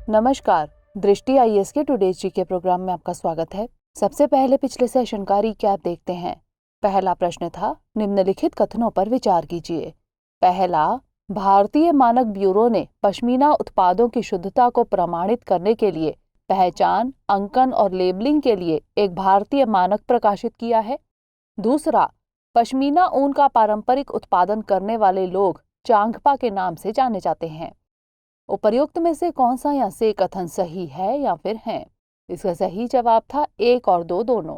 नमस्कार, दृष्टि आईएएस के टुडेज जीके प्रोग्राम में आपका स्वागत है। सबसे पहले पिछले सेशन का रिकैप देखते हैं। पहला प्रश्न था, निम्नलिखित कथनों पर विचार कीजिए। पहला, भारतीय मानक ब्यूरो ने पश्मीना उत्पादों की शुद्धता को प्रमाणित करने के लिए पहचान, अंकन और लेबलिंग के लिए एक भारतीय मानक प्रकाशित किया है। दूसरा, पश्मीना ऊन का पारंपरिक उत्पादन करने वाले लोग चांगपा के नाम से जाने जाते हैं। उपर्युक्त में से कौन सा या से कथन सही है या फिर है? इसका सही जवाब था 1 और 2 दोनों।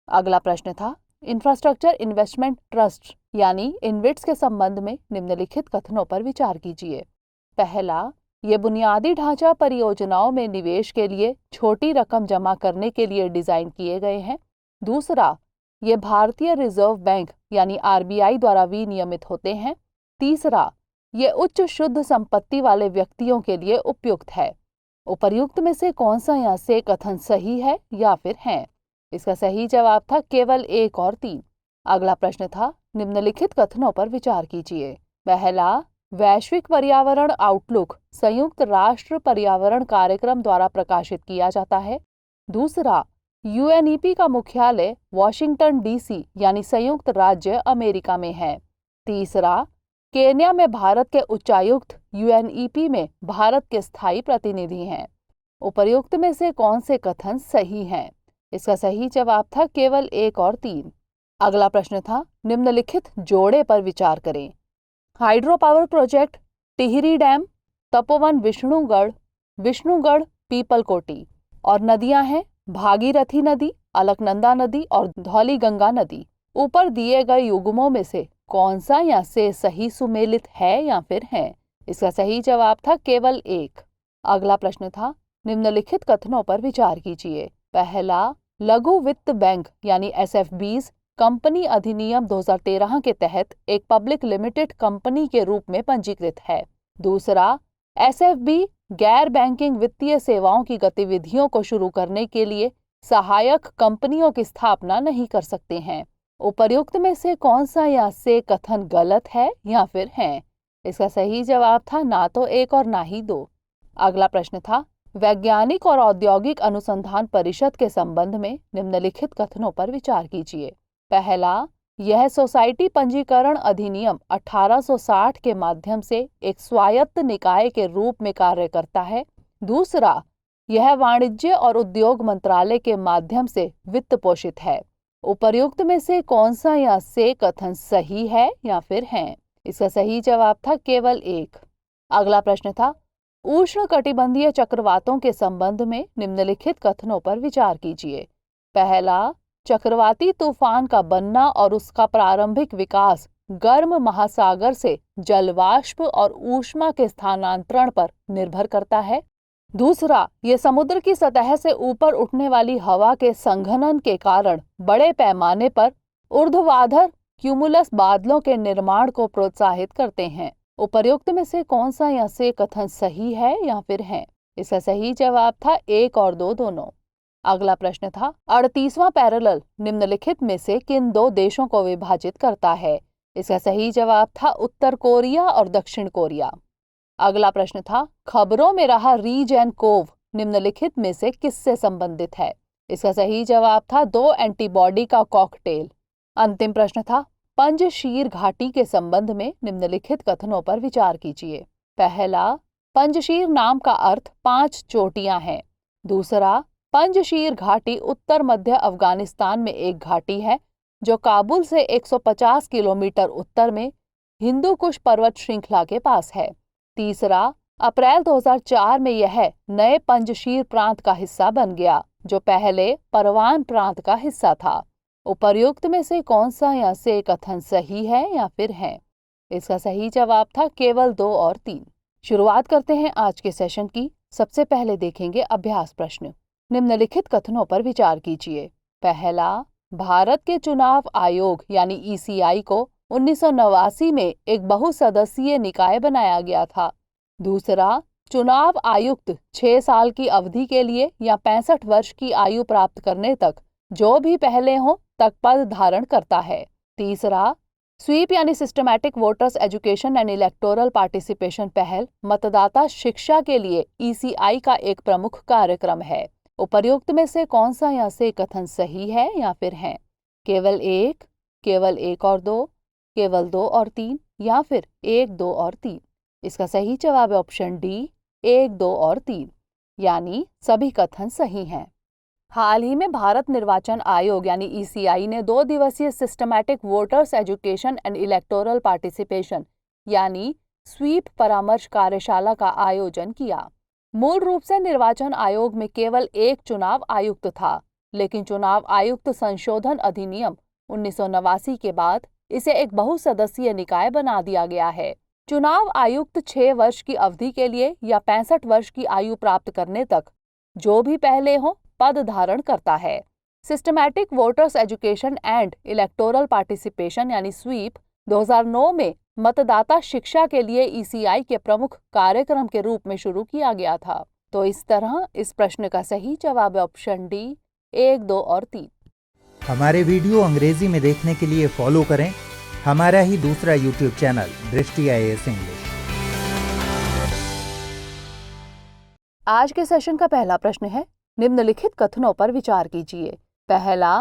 अगला प्रश्न था, इंफ्रास्ट्रक्चर इन्वेस्टमेंट ट्रस्ट यानी इनविट्स के संबंध में निम्नलिखित कथनों पर विचार कीजिए। पहला, ये बुनियादी ढांचा परियोजनाओं में निवेश के लिए छोटी रकम जमा करने के लिए डिजाइन किए गए हैं। दूसरा, ये भारतीय रिजर्व बैंक यानी आरबीआई द्वारा विनियमित होते हैं। तीसरा, ये उच्च शुद्ध संपत्ति वाले व्यक्तियों के लिए उपयुक्त है। उपर्युक्त में से कौन सा या से कथन सही है या फिर है? इसका सही जवाब था केवल 1 और 3। अगला प्रश्न था, निम्नलिखित कथनों पर विचार कीजिए। पहला, वैश्विक पर्यावरण आउटलुक संयुक्त राष्ट्र पर्यावरण कार्यक्रम द्वारा प्रकाशित किया जाता है। दूसरा, यूएनईपी का मुख्यालय वॉशिंगटन डीसी यानी संयुक्त राज्य अमेरिका में है। तीसरा, केन्या में भारत के उच्चायुक्त यूएनईपी में भारत के स्थायी प्रतिनिधि हैं। उपर्युक्त में से कौन से कथन सही हैं? इसका सही जवाब था केवल 1 और 3। अगला प्रश्न था, निम्नलिखित जोड़े पर विचार करें। Hydro power project Tehri dam, Tapovan Vishnugarh Pipalkoti. और नदियां हैं भागीरथी नदी, अलकनंदा नदी और धौलीगंगा नदी। ऊपर दिए गए युग्मों में से कौन सा या से सही सुमेलित है या फिर है? इसका सही जवाब था केवल 1। अगला प्रश्न था, निम्नलिखित कथनों पर विचार कीजिए। पहला, लघु वित्त बैंक यानी एसएफबीज कंपनी अधिनियम 2013 के तहत एक पब्लिक लिमिटेड कंपनी के रूप में पंजीकृत है। दूसरा, एसएफबी गैर बैंकिंग वित्तीय सेवाओं की गतिविधियों को शुरू करने के लिए सहायक कंपनियों की स्थापना नहीं कर सकते हैं। उपर्युक्त में से कौन सा या से कथन गलत है या फिर है? इसका सही जवाब था ना तो 1 और ना ही 2। अगला प्रश्न था, वैज्ञानिक और औद्योगिक अनुसंधान परिषद के संबंध में निम्नलिखित कथनों पर विचार कीजिए। पहला, यह सोसाइटी पंजीकरण अधिनियम 1860 के माध्यम से एक स्वायत्त निकाय के रूप में कार्य करता है। दूसरा, यह वाणिज्य और उद्योग मंत्रालय के माध्यम से वित्त पोषित है। उपर्युक्त में से कौन सा या से कथन सही है या फिर है? इसका सही जवाब था केवल 1। अगला प्रश्न था, उष्णकटिबंधीय चक्रवातों के संबंध में निम्नलिखित कथनों पर विचार कीजिए। पहला, चक्रवाती तूफान का बनना और उसका प्रारंभिक विकास गर्म महासागर से जलवाष्प और ऊष्मा के स्थानांतरण पर निर्भर करता है। दूसरा, ये समुद्र की सतह से ऊपर उठने वाली हवा के संघनन के कारण बड़े पैमाने पर ऊर्ध्वाधर क्यूमुलस बादलों के निर्माण को प्रोत्साहित करते हैं। उपर्युक्त में से कौन सा या से कथन सही है या फिर है? इसका सही जवाब था 1 और 2 दोनों। अगला प्रश्न था, 38वां पैरेलल निम्नलिखित में से किन 2 देशों को विभाजित करता है? इसका सही जवाब था उत्तर कोरिया और दक्षिण कोरिया। अगला प्रश्न था, खबरों में रहा रीज एंड कोव निम्नलिखित में से किससे संबंधित है? इसका सही जवाब था 2 एंटीबॉडी का कॉकटेल। अंतिम प्रश्न था, पंजशीर घाटी के संबंध में निम्नलिखित कथनों पर विचार कीजिए। पहला, पंजशीर नाम का अर्थ 5 चोटियां है। दूसरा, पंजशीर घाटी उत्तर मध्य अफगानिस्तान में एक घाटी है जो काबुल से 150 किलोमीटर उत्तर में हिंदू कुश पर्वत श्रृंखला के पास है। तीसरा, अप्रैल 2004 में यह नए पंजशीर प्रांत का हिस्सा बन गया जो पहले परवान प्रांत का हिस्सा था। उपर्युक्त में से कौन सा या से कथन सही है या फिर है? इसका सही जवाब था केवल 2 और 3। शुरुआत करते हैं आज के सेशन की। सबसे पहले देखेंगे अभ्यास प्रश्न। निम्नलिखित कथनों पर विचार कीजिए। पहला, भारत के चुनाव आयोग यानी ईसीआई को 1989 में एक बहुसदस्यीय निकाय बनाया गया था। दूसरा, चुनाव आयुक्त 6 साल की अवधि के लिए या 65 वर्ष की आयु प्राप्त करने तक जो भी पहले हो तक पद धारण करता है। तीसरा, स्वीप यानी systematic voters education and electoral participation पहल मतदाता शिक्षा के लिए ईसीआई का एक प्रमुख कार्यक्रम है। उपर्युक्त में से कौन सा या से कथन सही है या फिर है? केवल एक और दो, केवल 2 और 3 या फिर 1, 2 और 3। इसका सही जवाब है ऑप्शन डी, 1, 2 और 3, यानी सभी कथन सही हैं। हाल ही में भारत निर्वाचन आयोग यानी ईसीआई ने 2 दिवसीय systematic voters education and electoral participation यानी स्वीप परामर्श कार्यशाला का आयोजन किया। मूल रूप से निर्वाचन आयोग में केवल एक चुनाव आयुक्त था, लेकिन चुनाव आयुक्त संशोधन अधिनियम 1989 के बाद इसे एक बहुसदस्यीय निकाय बना दिया गया है। चुनाव आयुक्त 6 वर्ष की अवधि के लिए या 65 वर्ष की आयु प्राप्त करने तक जो भी पहले हो पद धारण करता है। Systematic voters education and electoral participation यानी स्वीप 2009 में मतदाता शिक्षा के लिए ईसीआई के प्रमुख कार्यक्रम के रूप में शुरू किया गया था। तो इस तरह इस प्रश्न का सही जवाब है ऑप्शन डी, 1, 2 और 3। हमारे वीडियो अंग्रेजी में देखने के लिए फॉलो करें हमारा ही दूसरा यूट्यूब चैनल दृष्टि IAS इंग्लिश। आज के सेशन का पहला प्रश्न है, निम्नलिखित कथनों पर विचार कीजिए। पहला,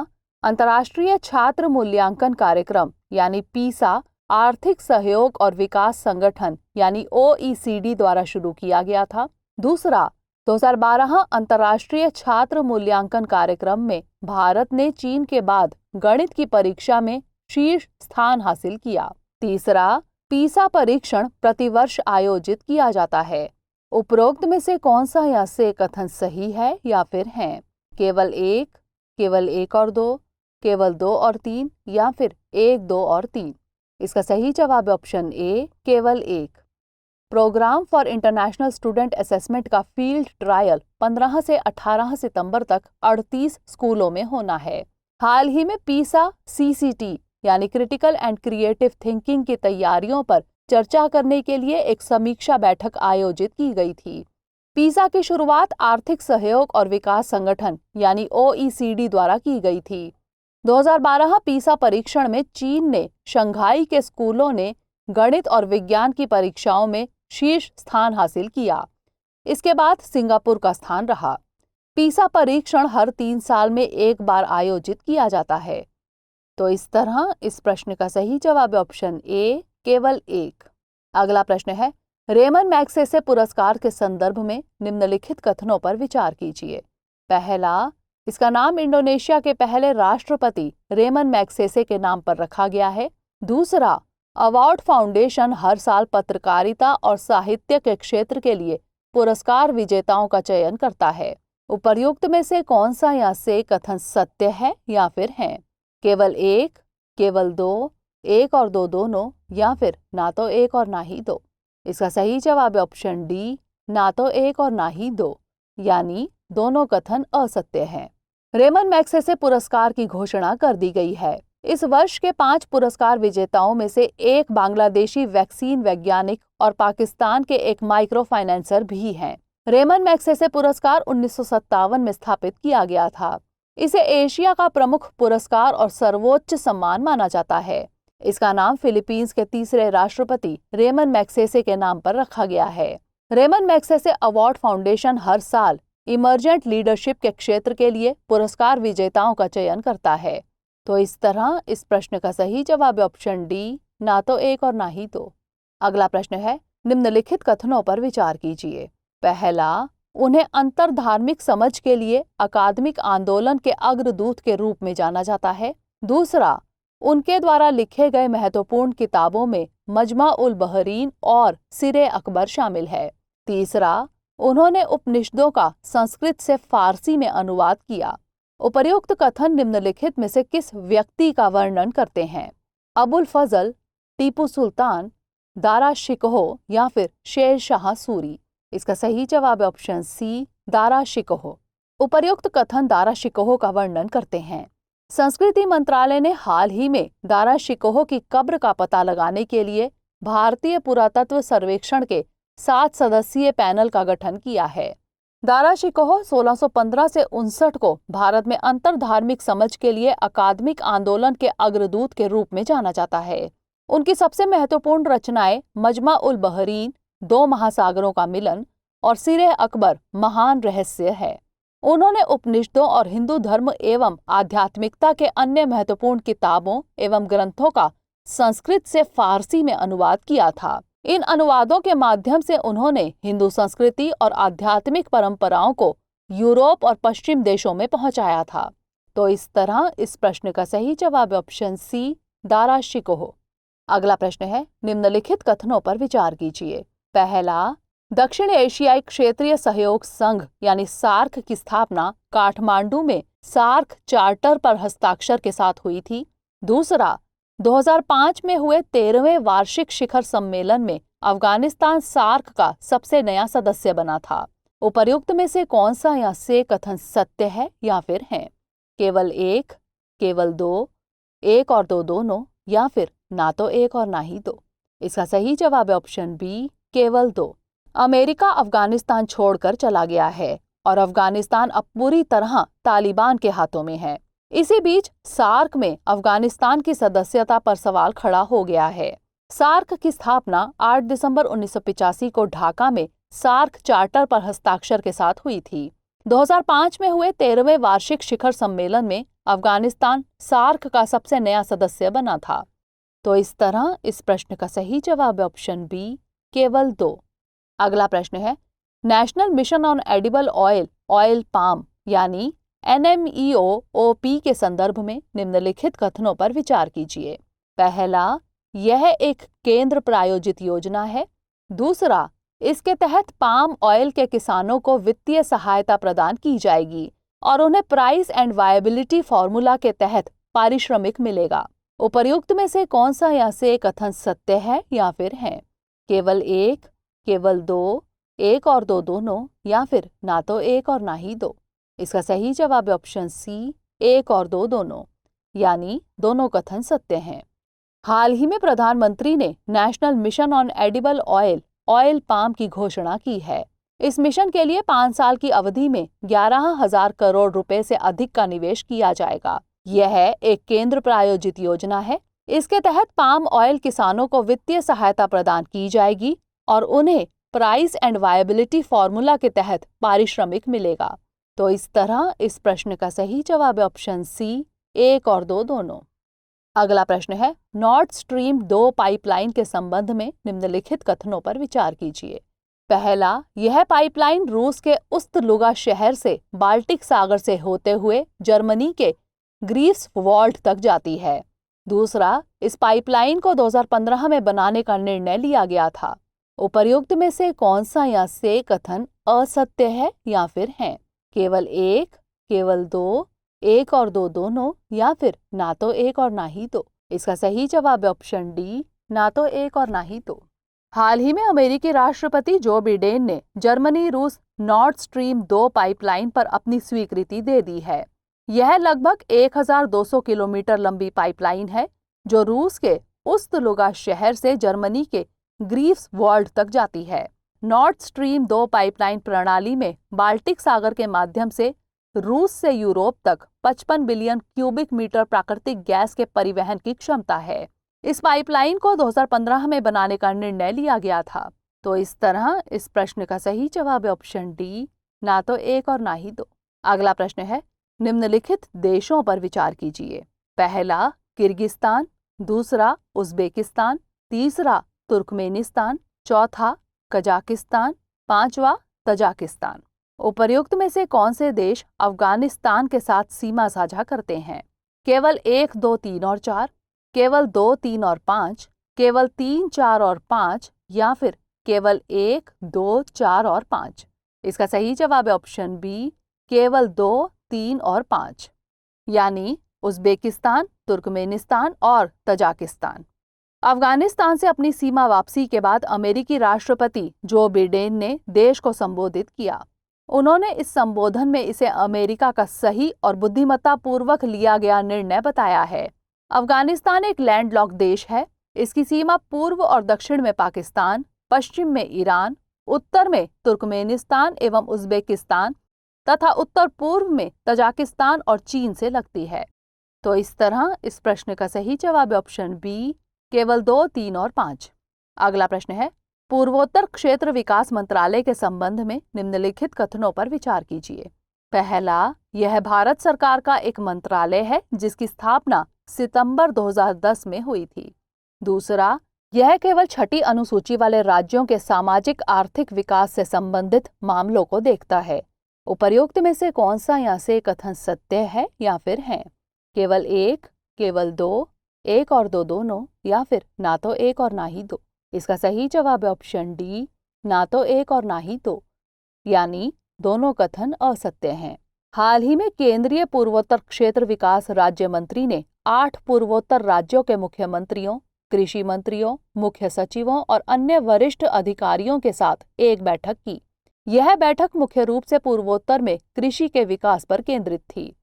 अंतर्राष्ट्रीय छात्र मूल्यांकन कार्यक्रम यानी पीसा आर्थिक सहयोग और विकास संगठन यानी OECD द्वारा शुरू किया गया था। दूसरा, 2012 अंतर्राष्ट्रीय छात्र मूल्यांकन कार्यक्रम में भारत ने चीन के बाद गणित की परीक्षा में शीर्ष स्थान हासिल किया। तीसरा, पीसा परीक्षण प्रतिवर्ष आयोजित किया जाता है। उपरोक्त में से कौन सा या से कथन सही है या फिर है? केवल एक और दो, केवल 2 और 3 या फिर 1, 2 और 3। इसका सही जवाब है ऑप्शन ए, केवल 1। Program for international student assessment का फील्ड ट्रायल 15 से 18 सितंबर तक 38 स्कूलों में होना है। हाल ही में पीसा CCT यानी क्रिटिकल एंड क्रिएटिव थिंकिंग की तैयारियों पर चर्चा करने के लिए एक समीक्षा बैठक आयोजित की गई थी। पीसा की शुरुआत आर्थिक सहयोग और विकास संगठन यानी OECD द्वारा की गई थी। 2012 पीसा परीक्षण में चीन ने शंघाई के स्कूलों ने गणित और विज्ञान की परीक्षाओं में शीर्ष स्थान हासिल किया। इसके बाद सिंगापुर का स्थान रहा। पीसा परीक्षण हर 3 साल में एक बार आयोजित किया जाता है। तो इस तरह इस प्रश्न का सही जवाब है ऑप्शन ए, केवल 1। अगला प्रश्न है, रेमन मैग्सेसे पुरस्कार के संदर्भ में निम्नलिखित कथनों पर विचार कीजिए। पहला, इसका नाम इंडोनेशिया के पहले राष्ट्रपति रेमन मैग्सेसे के नाम पर रखा गया है। दूसरा, अवार्ड फाउंडेशन हर साल पत्रकारिता और साहित्य के क्षेत्र के लिए पुरस्कार विजेताओं का चयन करता है। उपर्युक्त में से कौन सा या से कथन सत्य है या फिर है? केवल 1, केवल 2, 1 और 2 दोनों या फिर ना तो 1 और ना ही 2। इसका सही जवाब है ऑप्शन डी, ना तो 1 और ना ही 2, यानी दोनों कथन असत्य हैं। रेमन मैग्सेसे पुरस्कार की घोषणा कर दी गई है। इस वर्ष के 5 पुरस्कार विजेताओं में से एक बांग्लादेशी वैक्सीन वैज्ञानिक और पाकिस्तान के एक माइक्रो फाइनेंसर भी हैं। रेमन मैग्सेसे पुरस्कार 1957 में स्थापित किया गया था। इसे एशिया का प्रमुख पुरस्कार और सर्वोच्च सम्मान माना जाता है। इसका नाम फिलीपींस के तीसरे राष्ट्रपति रेमन मैग्सेसे के नाम पर रखा गया है। रेमन मैग्सेसे अवार्ड फाउंडेशन हर साल इमर्जेंट लीडरशिप के क्षेत्र के लिए पुरस्कार विजेताओं का चयन करता है। तो इस तरह इस प्रश्न का सही जवाब है ऑप्शन डी, ना तो 1 और ना ही 2। अगला प्रश्न है, निम्नलिखित कथनों पर विचार कीजिए। पहला, उन्हें अंतरधार्मिक समझ के लिए अकादमिक आंदोलन के अग्रदूत के रूप में जाना जाता है। दूसरा, उनके द्वारा लिखे गए महत्वपूर्ण किताबों में मजमा उल बहरीन और सिरे अकबर शामिल है। तीसरा, उन्होंने उपनिषदों का संस्कृत से फारसी में अनुवाद किया। उपर्युक्त कथन निम्नलिखित में से किस व्यक्ति का वर्णन करते हैं? अबुल फजल, टीपू सुल्तान, दारा शिकोह या फिर शेर शाह सूरी। इसका सही जवाब है ऑप्शन सी, दारा शिकोह। उपर्युक्त कथन दारा शिकोह का वर्णन करते हैं। संस्कृति मंत्रालय ने हाल ही में दारा शिकोह की कब्र का पता लगाने के लिए भारतीय पुरातत्व सर्वेक्षण के 7 सदस्यीय पैनल का गठन किया है। दारा शिकोह 1615 से 59 को भारत में अंतरधार्मिक समझ के लिए अकादमिक आंदोलन के अग्रदूत के रूप में जाना जाता है। उनकी सबसे महत्वपूर्ण रचनाएं मजमा उल बहरीन, दो महासागरों का मिलन और सिरे अकबर महान रहस्य है। उन्होंने उपनिषदों और हिंदू धर्म एवं आध्यात्मिकता के अन्य महत्वपूर्ण किताबों एवं ग्रंथों का संस्कृत से फारसी में अनुवाद किया था। इन अनुवादों के माध्यम से उन्होंने हिंदू संस्कृति और आध्यात्मिक परंपराओं को यूरोप और पश्चिम देशों में पहुंचाया था। तो इस तरह इस प्रश्न का सही जवाब ऑप्शन सी, दारा शिकोह। अगला प्रश्न है, निम्नलिखित कथनों पर विचार कीजिए। पहला, दक्षिण एशियाई क्षेत्रीय सहयोग संघ यानी सार्क की स्थापना काठमांडू में सार्क चार्टर पर हस्ताक्षर के साथ हुई थी। दूसरा, 2005 में हुए 13वें वार्षिक शिखर सम्मेलन में अफगानिस्तान सार्क का सबसे नया सदस्य बना था। उपर्युक्त में से कौन सा या से कथन सत्य है या फिर है? केवल एक, केवल दो, एक और दो दोनों, या फिर ना तो एक और ना ही दो। इसका सही जवाब है ऑप्शन बी, केवल दो। अमेरिका अफगानिस्तान छोड़कर चला गया है और अफगानिस्तान अब पूरी तरह तालिबान के हाथों में है। इसी बीच सार्क में अफगानिस्तान की सदस्यता पर सवाल खड़ा हो गया है। सार्क की स्थापना 8 दिसंबर 1985 को ढाका में सार्क चार्टर पर हस्ताक्षर के साथ हुई थी। 2005 में हुए 13वें वार्षिक शिखर सम्मेलन में अफगानिस्तान सार्क का सबसे नया सदस्य बना था। तो इस तरह इस प्रश्न का सही जवाब है ऑप्शन बी, केवल दो। अगला प्रश्न है, national mission on edible oil, oil palm यानी NMEO-OP के संदर्भ में निम्नलिखित कथनों पर विचार कीजिए। पहला, यह एक केंद्र प्रायोजित योजना है। दूसरा, इसके तहत पाम ऑयल के किसानों को वित्तीय सहायता प्रदान की जाएगी और उन्हें प्राइस एंड वायबिलिटी फॉर्मूला के तहत पारिश्रमिक मिलेगा। उपर्युक्त में से कौन सा या से कथन सत्य है या फिर है? केवल एक, केवल दो, एक और दो दोनों, या फिर ना तो एक और ना ही दो। इसका सही जवाब है ऑप्शन सी, एक और दो दोनों, यानी दोनों कथन सत्य हैं। हाल ही में प्रधानमंत्री ने national mission on edible oil, oil palm की घोषणा की है। इस मिशन के लिए 5 साल की अवधि में 11,000 करोड़ रुपए से अधिक का निवेश किया जाएगा। यह एक केंद्र प्रायोजित योजना है। इसके तहत पाम ऑयल किसानों को वित्तीय सहायता प्रदान की जाएगी और उन्हें प्राइस एंड वायबिलिटी फॉर्मूला के तहत पारिश्रमिक मिलेगा। तो इस तरह इस प्रश्न का सही जवाब है ऑप्शन सी, एक और दो दोनों। अगला प्रश्न है, नॉर्थ स्ट्रीम 2 पाइपलाइन के संबंध में निम्नलिखित कथनों पर विचार कीजिए। पहला, यह पाइपलाइन रूस के उस्त-लुगा शहर से बाल्टिक सागर से होते हुए जर्मनी के ग्रीफ्सवॉल्ड तक जाती है। दूसरा, इस पाइपलाइन को 2015 में बनाने का निर्णय लिया गया था। उपर्युक्त में से कौन सा या से कथन असत्य है या फिर है? केवल एक, केवल दो, एक और दो दोनों, या फिर ना तो एक और ना ही दो। इसका सही जवाब है ऑप्शन डी, ना तो एक और ना ही दो। हाल ही में अमेरिकी राष्ट्रपति जो बिडेन ने जर्मनी रूस नॉर्थ स्ट्रीम 2 पाइपलाइन पर अपनी स्वीकृति दे दी है। यह लगभग 1200 किलोमीटर लंबी पाइपलाइन है जो रूस के उस्त-लुगा शहर से जर्मनी के ग्रीफ्सवॉल्ड तक जाती है। नॉर्थ स्ट्रीम 2 पाइपलाइन प्रणाली में बाल्टिक सागर के माध्यम से रूस से यूरोप तक 55 बिलियन क्यूबिक मीटर प्राकृतिक गैस के परिवहन की क्षमता है। इस पाइपलाइन को 2015 में बनाने का निर्णय लिया गया था। तो इस तरह इस प्रश्न का सही जवाब है ऑप्शन डी, ना तो एक और ना ही दो। अगला प्रश्न है, निम्नलिखित देशों पर विचार कीजिए। पहला, किर्गिस्तान। दूसरा, उज्बेकिस्तान। तीसरा, तुर्कमेनिस्तान। चौथा, कजाकिस्तान। पांचवा, तजाकिस्तान। उपर्युक्त में से कौन से देश अफगानिस्तान के साथ सीमा साझा करते हैं? केवल 1, 2, 3 और 4, केवल 2, 3 और 5, केवल 3, 4 और 5, या फिर केवल 1, 2, 4 और 5। इसका सही जवाब है ऑप्शन बी, केवल 2, 3 और 5, यानी उज्बेकिस्तान, तुर्कमेनिस्तान और तजाकिस्तान। अफगानिस्तान से अपनी सीमा वापसी के बाद अमेरिकी राष्ट्रपति जो बिडेन ने देश को संबोधित किया। उन्होंने इस संबोधन में इसे अमेरिका का सही और बुद्धिमत्तापूर्वक लिया गया निर्णय बताया है। अफगानिस्तान एक लैंडलॉक्ड देश है। इसकी सीमा पूर्व और दक्षिण में पाकिस्तान, पश्चिम में ईरान, उत्तर में तुर्कमेनिस्तान एवं उज्बेकिस्तान तथा उत्तर पूर्व में तजाकिस्तान और चीन से लगती है। तो इस तरह इस प्रश्न का सही जवाब है ऑप्शन बी, केवल 2, 3 और 5। अगला प्रश्न है, पूर्वोत्तर क्षेत्र विकास मंत्रालय के संबंध में निम्नलिखित कथनों पर विचार कीजिए। पहला, यह भारत सरकार का एक मंत्रालय है जिसकी स्थापना सितंबर 2010 में हुई थी। दूसरा, यह केवल छठी अनुसूची वाले राज्यों के सामाजिक आर्थिक विकास से संबंधित मामलों को देखता है। उपर्युक्त में से कौन सा यहाँ से कथन सत्य है या फिर है? केवल 1, केवल 2, 1 और 2 दोनों, या फिर ना तो 1 और ना ही 2। इसका सही जवाब है ऑप्शन डी, ना तो 1 और ना ही 2, यानी दोनों कथन असत्य हैं। हाल ही में केंद्रीय पूर्वोत्तर क्षेत्र विकास राज्य मंत्री ने 8 पूर्वोत्तर राज्यों के मुख्यमंत्रियों, कृषि मंत्रियों, मुख्य सचिवों और अन्य वरिष्ठ अधिकारियों के साथ एक बैठक की। यह बैठक मुख्य रूप से पूर्वोत्तर में कृषि के विकास पर केंद्रित थी।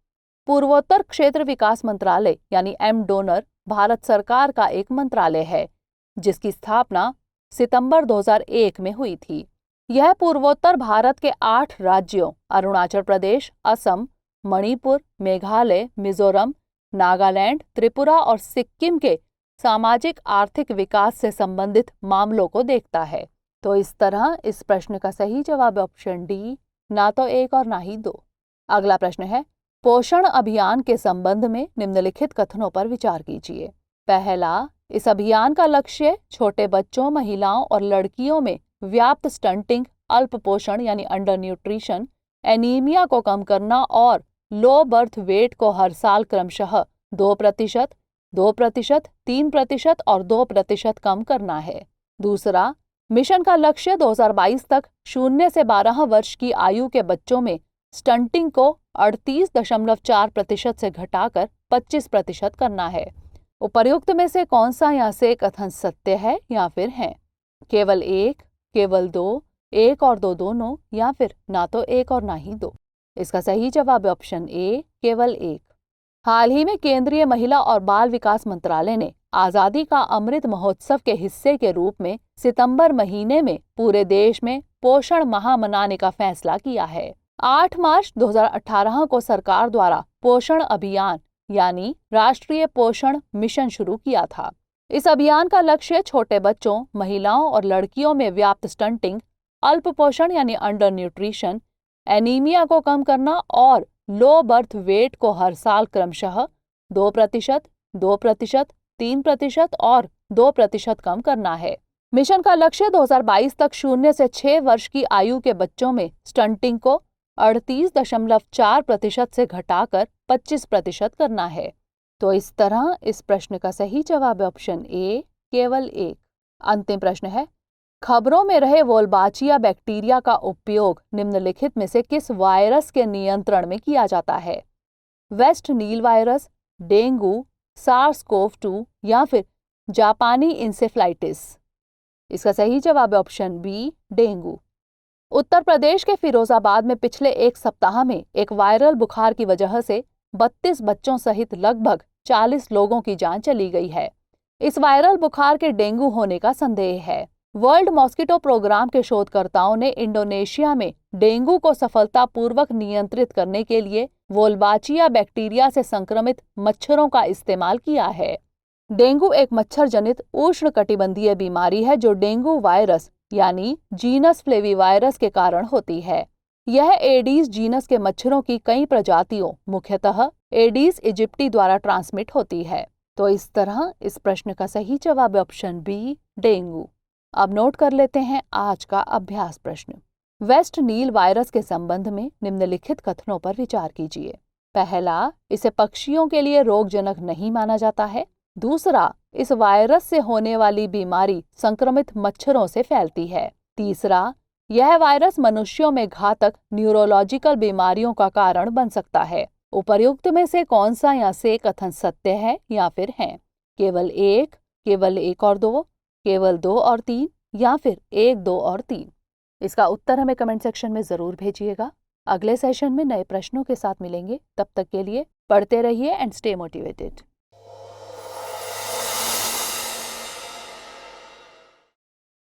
पूर्वोत्तर क्षेत्र विकास मंत्रालय यानी एमडोनर भारत सरकार का एक मंत्रालय है जिसकी स्थापना सितंबर 2001 में हुई थी। यह पूर्वोत्तर भारत के 8 राज्यों अरुणाचल प्रदेश, असम, मणिपुर, मेघालय, मिजोरम, नागालैंड, त्रिपुरा और सिक्किम के सामाजिक आर्थिक विकास से संबंधित मामलों को देखता है। तो इस तरह इस प्रश्न का सही जवाब है ऑप्शन डी, ना तो 1 और ना ही 2। अगला प्रश्न है, पोषण अभियान के संबंध में निम्नलिखित कथनों पर विचार कीजिए। पहला, इस अभियान का लक्ष्य छोटे बच्चों, महिलाओं और लड़कियों में व्याप्त स्टंटिंग, अल्प पोषण यानी अंडर न्यूट्रिशन, एनीमिया को कम करना और लो बर्थ वेट को हर साल क्रमशः 2%, 2%, 3% और 2% कम करना है। दूसरा, मिशन का लक्ष्य 2022 तक 0 से 12 वर्ष की आयु के बच्चों में स्टंटिंग को 38.4% से घटाकर 25% करना है। उपर्युक्त में से कौन सा यहाँ से कथन सत्य है या फिर है? केवल 1, केवल 2, 1 और 2 दोनों, या फिर ना तो 1 और ना ही 2। इसका सही जवाब है ऑप्शन ए, केवल 1। हाल ही में केंद्रीय महिला और बाल विकास मंत्रालय ने आजादी का अमृत महोत्सव के हिस्से के रूप में सितंबर महीने में पूरे देश में पोषण माह मनाने का फैसला किया है। 8 मार्च 2018 को सरकार द्वारा पोषण अभियान यानी राष्ट्रीय पोषण मिशन शुरू किया था। इस अभियान का लक्ष्य छोटे बच्चों, महिलाओं और लड़कियों में व्याप्त स्टंटिंग, अल्प पोषण यानी अंडर न्यूट्रिशन, एनीमिया को कम करना और लो बर्थ वेट को हर साल क्रमशः 2%, 2%, 3% और 2% कम करना है। मिशन का लक्ष्य 2022 तक 0 से 6 वर्ष की आयु के बच्चों में स्टंटिंग को 38.4% से घटाकर 25% करना है। तो इस तरह इस प्रश्न का सही जवाब है ऑप्शन ए, केवल 1। अंतिम प्रश्न है, खबरों में रहे वोल्बाचिया बैक्टीरिया का उपयोग निम्नलिखित में से किस वायरस के नियंत्रण में किया जाता है? वेस्ट नील वायरस, डेंगू, सार्स-CoV-2 या फिर जापानी इंसेफ्लाइटिस? इसका सही जवाब है option B, dengue. Uttar Pradesh के फिरोजाबाद में पिछले 1 सप्ताह में एक वायरल बुखार की वजह से 32 बच्चों सहित लगभग 40 लोगों की जान चली गई है। इस वायरल बुखार के डेंगू होने का संदेह है। वर्ल्ड मॉस्किटो प्रोग्राम के शोधकर्ताओं ने इंडोनेशिया में डेंगू को सफलतापूर्वक नियंत्रित करने के लिए वोल्बाचिया बैक्टीरिया से संक्रमित मच्छरों का इस्तेमाल किया है। डेंगू एक मच्छर जनित उष्णकटिबंधीय बीमारी है जो डेंगू वायरस यानी जीनस फ्लेवीवायरस के कारण होती है। यह एडीज जीनस के मच्छरों की कई प्रजातियों, मुख्यतः एडीज इजिप्टी द्वारा ट्रांसमिट होती है। तो इस तरह इस प्रश्न का सही जवाब है ऑप्शन बी, डेंगू। अब नोट कर लेते हैं आज का अभ्यास प्रश्न। वेस्ट नील वायरस के संबंध में निम्नलिखित कथनों पर विचार कीजिए। पहला, इसे पक्षियों के लिए रोगजनक नहीं माना जाता है। दूसरा, इस वायरस से होने वाली बीमारी संक्रमित मच्छरों से फैलती है। तीसरा, यह वायरस मनुष्यों में घातक न्यूरोलॉजिकल बीमारियों का कारण बन सकता है। उपर्युक्त में से कौन सा यहाँ से कथन सत्य है या फिर है? केवल 1, केवल 1 और 2, केवल 2 और 3 या फिर 1, 2 और 3? इसका उत्तर हमें कमेंट सेक्शन में जरूर भेजिएगा। अगले सेशन में नए प्रश्नों के साथ मिलेंगे। तब तक के लिए पढ़ते रहिए एंड स्टे मोटिवेटेड।